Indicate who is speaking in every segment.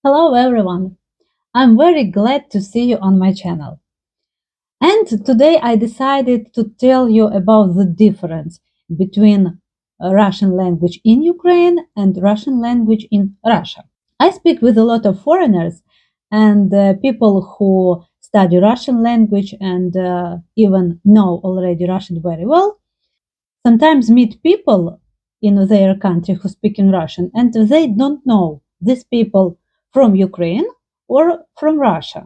Speaker 1: Hello everyone! I'm very glad to see you on my channel. And today I decided to tell you about the difference between Russian language in Ukraine and Russian language in Russia. I speak with a lot of foreigners and people who study Russian language and even know already Russian very well. Sometimes meet people in their country who speak in Russian and they don't know these people from Ukraine or from Russia.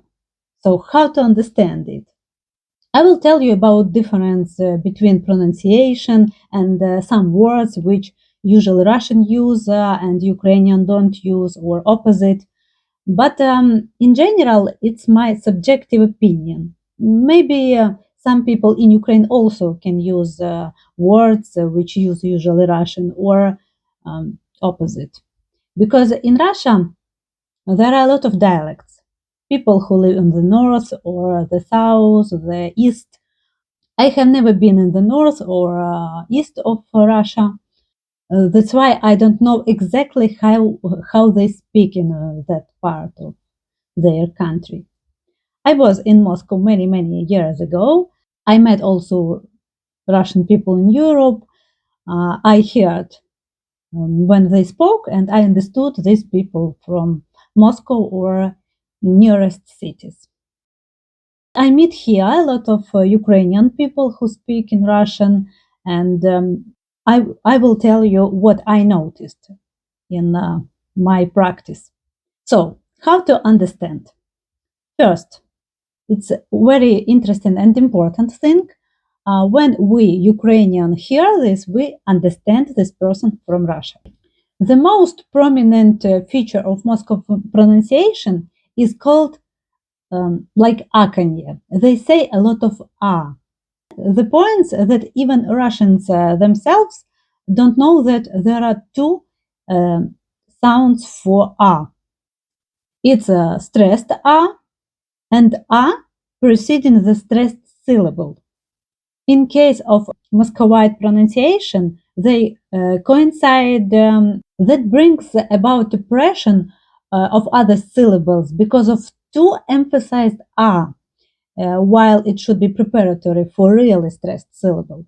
Speaker 1: So how to understand it? I will tell you about difference between pronunciation and some words which usually Russian use and Ukrainian don't use or opposite. But in general, it's my subjective opinion. Maybe some people in Ukraine also can use words which use usually Russian or opposite. Because in Russia, there are a lot of dialects. People who live in the north or the south, the east. I have never been in the north or east of Russia. That's why I don't know exactly how they speak in that part of their country. I was in Moscow many years ago. I met also Russian people in Europe. I heard when they spoke, and I understood these people from Moscow or nearest cities. I meet here a lot of Ukrainian people who speak in Russian, and I will tell you what I noticed in my practice. So, how to understand? First, it's a very interesting and important thing. When we Ukrainian hear this, we understand this person from Russia. The most prominent feature of Moscow pronunciation is called like akanye. They say a lot of ah. The point that even Russians themselves don't know that there are two uh, sounds for ah. It's a stressed ah and ah preceding the stressed syllable. In case of Muscovite pronunciation, they coincide. That brings about depression of other syllables because of two emphasized ah, while it should be preparatory for really stressed syllable.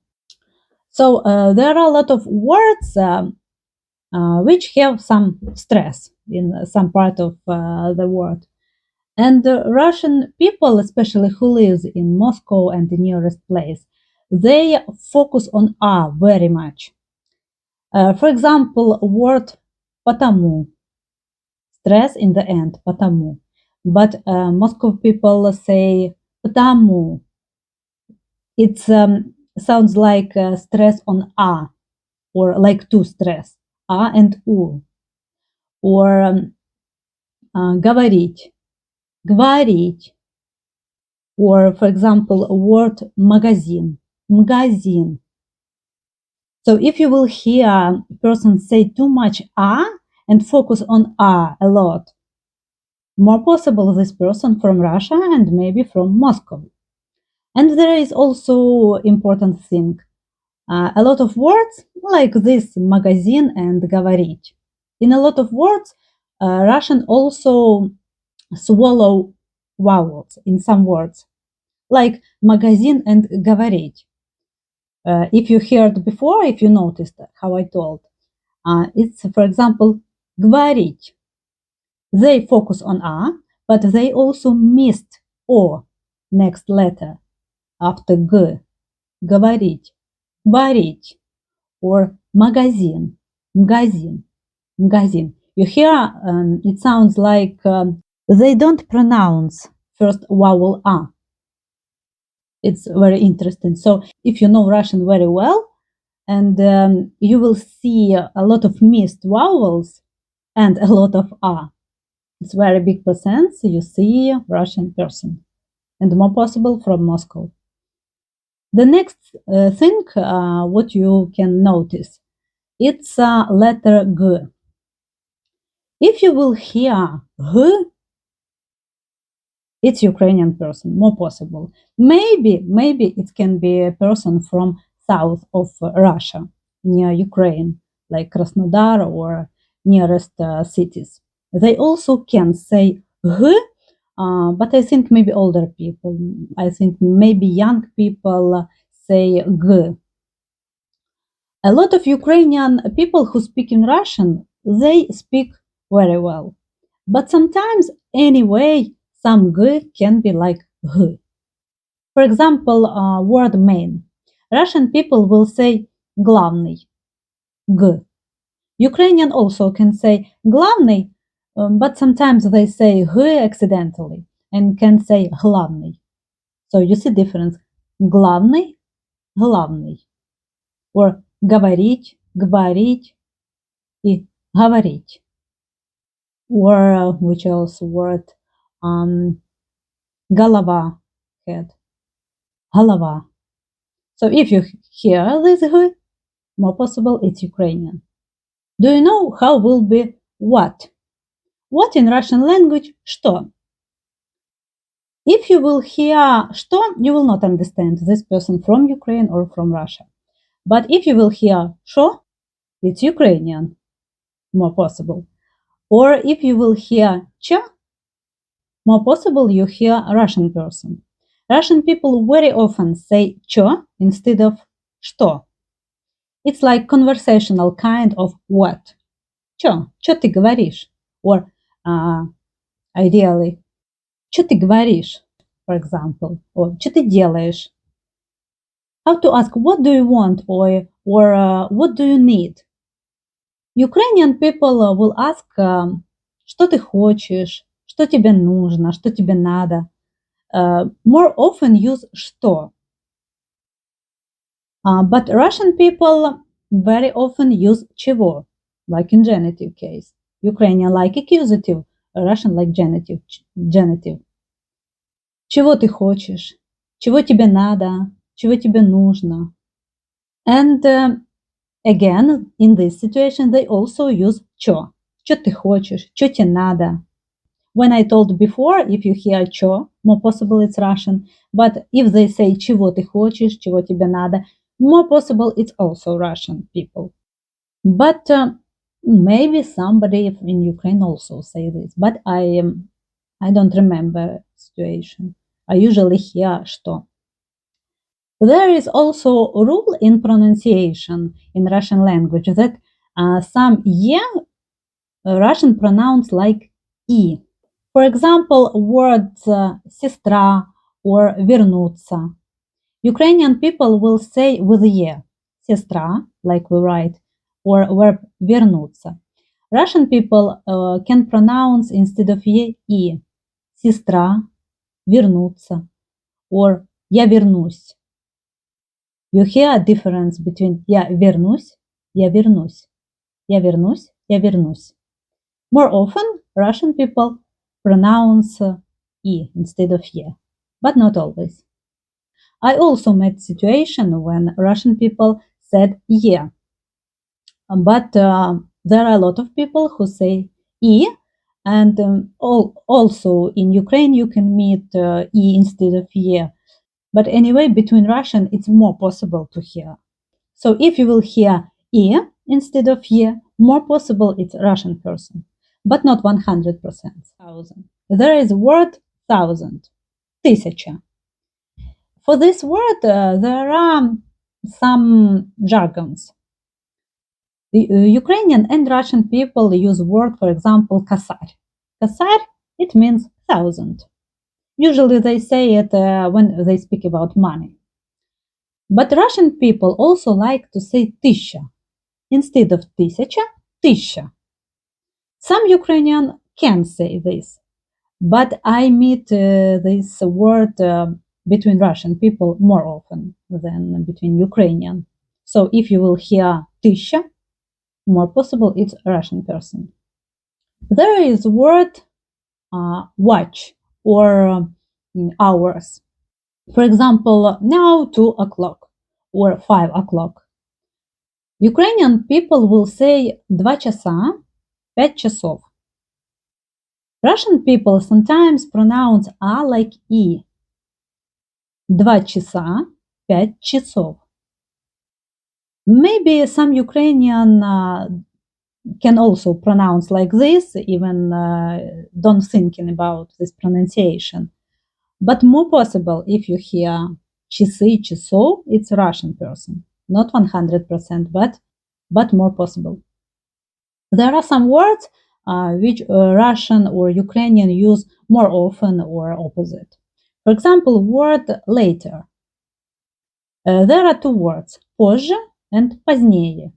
Speaker 1: So there are a lot of words which have some stress in some part of the word. And Russian people, especially who lives in Moscow and the nearest place, they focus on "а" very much. For example, word "потому", stress in the end, "потому". But Moscow people say "потому". It sounds like stress on "а", or like two stress, "а" and "у". Or говорить, говорить. Or, for example, a word magazine, magazine. So if you will hear a person say too much ah and focus on ah a lot, more possible this person from Russia and maybe from Moscow. And there is also important thing. A lot of words like this magazine and говорить. In a lot of words, Russian also swallow vowels in some words, like magazine and говорить. If you heard before, if you noticed how I told, it's, for example, говорить. They focus on a, but they also missed o next letter after g. Говорить, говорить, or магазин, магазин, магазин. You hear it sounds like they don't pronounce first vowel a. It's very interesting. So if you know Russian very well, and you will see a lot of missed vowels and a lot of a. It's very big percent. You see Russian person, and more possible from Moscow. The next thing, what you can notice, it's letter G. If you will hear G, it's Ukrainian person, more possible. Maybe it can be a person from south of Russia, near Ukraine, like Krasnodar or nearest cities. They also can say g, but I think maybe older people, I think maybe young people say g. A lot of Ukrainian people who speak in Russian, they speak very well. But sometimes, anyway, some g can be like g. For example, word main. Russian people will say главный, g. Ukrainian also can say главный, but sometimes they say g accidentally and can say главный. So you see difference. Главный, главный. Or говорить, говорить и говорить. Or which else word? Голова, head. Голова. So if you hear this g, more possible it's Ukrainian. Do you know how will be what? What in Russian language? Что? If you will hear что, you will not understand this person from Ukraine or from Russia. But if you will hear шо, it's Ukrainian, more possible. Or if you will hear ча, more possible you hear a Russian person. Russian people very often say чо instead of что. It's like conversational kind of what. Чё ты говоришь? Or ideally, чё ты говоришь, for example, or чё ты делаешь? How to ask what do you want or what do you need? Ukrainian people will ask что ты хочешь, что тебе нужно, что тебе надо. More often use что. But Russian people very often use чего, like in genitive case. Ukrainian like accusative, Russian like genitive. Чего ты хочешь? Чего тебе надо? Чего тебе нужно? And again, in this situation, they also use чё. Чё ты хочешь? Чё тебе надо? When I told before, if you hear чё, more possible it's Russian. But if they say чего ты хочешь, чего тебе надо, more possible it's also Russian people. But maybe somebody in Ukraine also say this. But I don't remember situation. I usually hear что. There is also a rule in pronunciation in Russian language that some ye Russian pronounce like и. For example, words сестра or вернуться. Ukrainian people will say with ye, сестра, like we write, or verb вернуться. Russian people can pronounce instead of ye и, сестра, вернуться, or я вернусь. You hear a difference between я вернусь, я вернусь, я вернусь, я вернусь. More often, Russian people pronounce и instead of ye, but not always. I also met situation when Russian people said ye, but there are a lot of people who say и, and also in Ukraine you can meet и instead of ye. But anyway, between Russian, it's more possible to hear. So if you will hear и instead of ye, more possible it's Russian person, but not 100%. Thousand. There is word thousand, тысяча. For this word, there are some jargons. The Ukrainian and Russian people use word, for example, косарь. Косарь, it means thousand. Usually they say it when they speak about money. But Russian people also like to say тысяча. Instead of тысяча, тыща. Some Ukrainian can say this, but I meet this word between Russian people more often than between Ukrainian. So if you will hear тыща, more possible it's a Russian person. There is word watch or hours. For example, now 2 o'clock or 5 o'clock. Ukrainian people will say 2 часа, 5 часов. Russian people sometimes pronounce a like и. 2 часа, 5 часов. Maybe some Ukrainian can also pronounce like this, even don't thinking about this pronunciation. But more possible if you hear часы, часов, it's a Russian person. Not 100%, but more possible. There are some words which Russian or Ukrainian use more often or opposite. For example, word later. There are two words, позже and позднее.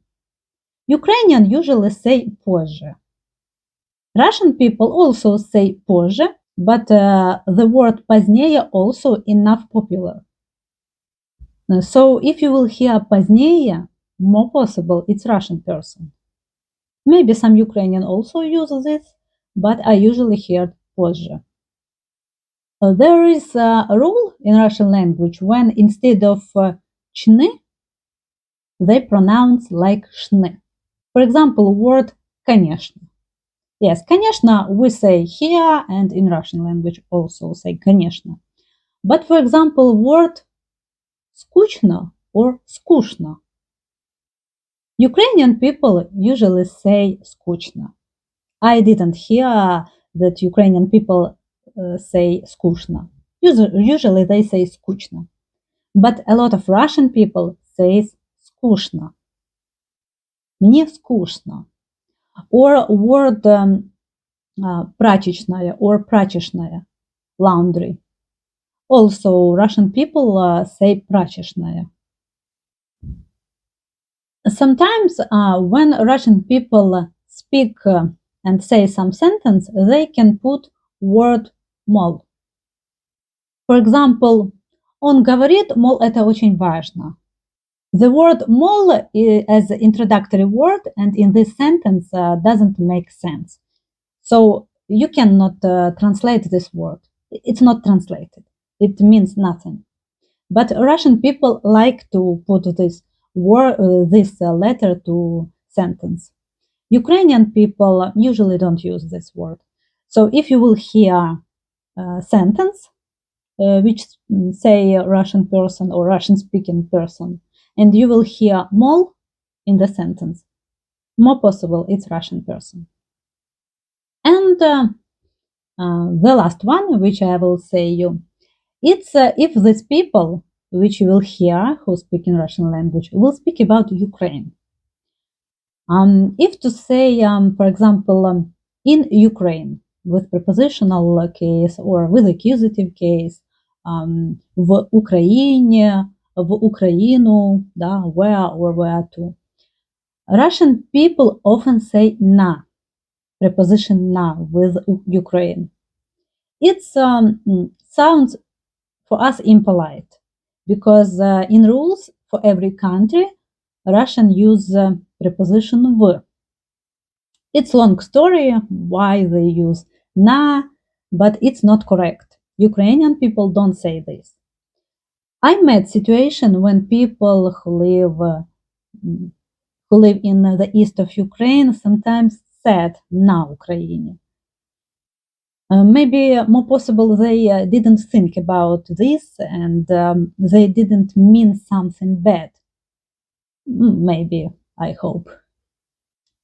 Speaker 1: Ukrainian usually say позже. Russian people also say позже, but the word позднее also enough popular. So if you will hear позднее, more possible it's Russian person. Maybe some Ukrainian also use this, but I usually hear позже. There is a rule in Russian language when instead of чны, they pronounce like шны. For example, word конечно. Yes, конечно, we say here and in Russian language also say конечно. But for example, word скучно or скучно. Ukrainian people usually say скучно. I didn't hear that Ukrainian people say скучно. Usually they say скучно. But a lot of Russian people say скучно. Мне скучно. Or word прачечная or прачечная, laundry. Also, Russian people say прачечная. Sometimes when Russian people speak and say some sentence, they can put word мол. For example, он говорит, мол, это очень важно. The word mol as an introductory word and in this sentence doesn't make sense. So you cannot translate this word. It's not translated. It means nothing. But Russian people like to put this word, this letter to sentence. Ukrainian people usually don't use this word. So if you will hear a sentence which say Russian person or Russian speaking person, and you will hear mol in the sentence, more possible it's Russian person. And the last one, which I will say you, it's if these people, which you will hear who speak in Russian language, will speak about Ukraine. If to say, for example, in Ukraine, with prepositional case or with accusative case, в Украине, в Украину, да, where or where to. Russian people often say на, preposition на with Ukraine. It sounds for us impolite because in rules for every country, Russian use preposition в. It's long story why they use на, but it's not correct. Ukrainian people don't say this. I met situation when people who live in the east of Ukraine sometimes said на Украине. Maybe more possible they didn't think about this and they didn't mean something bad. Maybe, I hope.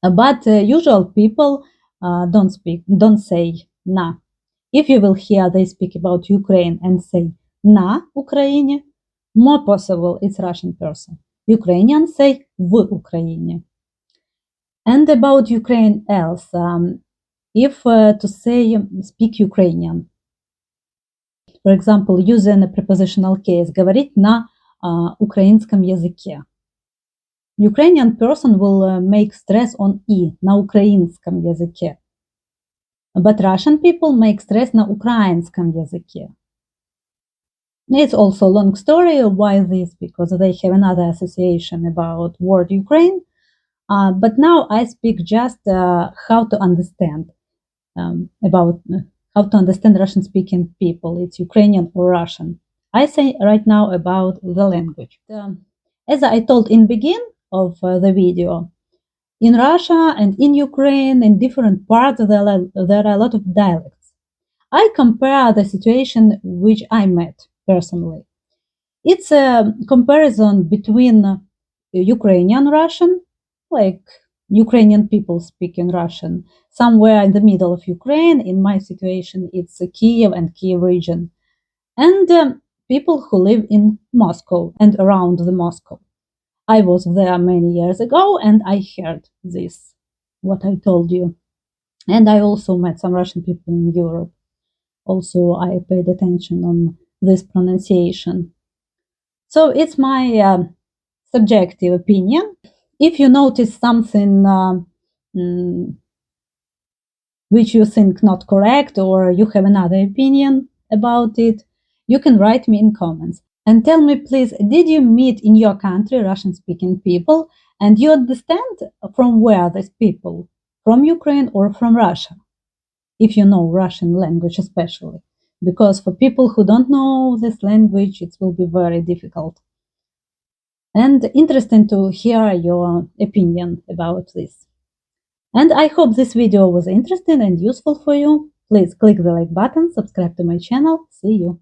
Speaker 1: But usual people don't say на. If you will hear they speak about Ukraine and say на Украине, more possible it's Russian person. Ukrainians say в Украине. And about Ukraine else, if to say speak Ukrainian, for example, using a prepositional case, говорить на украинском языке. Ukrainian person will make stress on и, на украинском языке. But Russian people make stress на украинском языке. It's also a long story why this, because they have another association about word Ukraine. But now I speak just how to understand about how to understand Russian-speaking people. It's Ukrainian or Russian. I say right now about the language. As I told in begin of the video, in Russia and in Ukraine, in different parts, there are a lot of dialects. I compare the situation which I met personally. It's a comparison between Ukrainian Russian, like Ukrainian people speaking Russian. Somewhere in the middle of Ukraine, in my situation, it's Kyiv and Kyiv region. And people who live in Moscow and around the Moscow. I was there many years ago and I heard this, what I told you. And I also met some Russian people in Europe. Also, I paid attention on this pronunciation. So it's my subjective opinion. If you notice something which you think not correct or you have another opinion about it, you can write me in comments. And tell me, please, did you meet in your country Russian-speaking people? And you understand from where these people? From Ukraine or from Russia? If you know Russian language especially. Because for people who don't know this language, it will be very difficult. And interesting to hear your opinion about this. And I hope this video was interesting and useful for you. Please click the like button, subscribe to my channel. See you.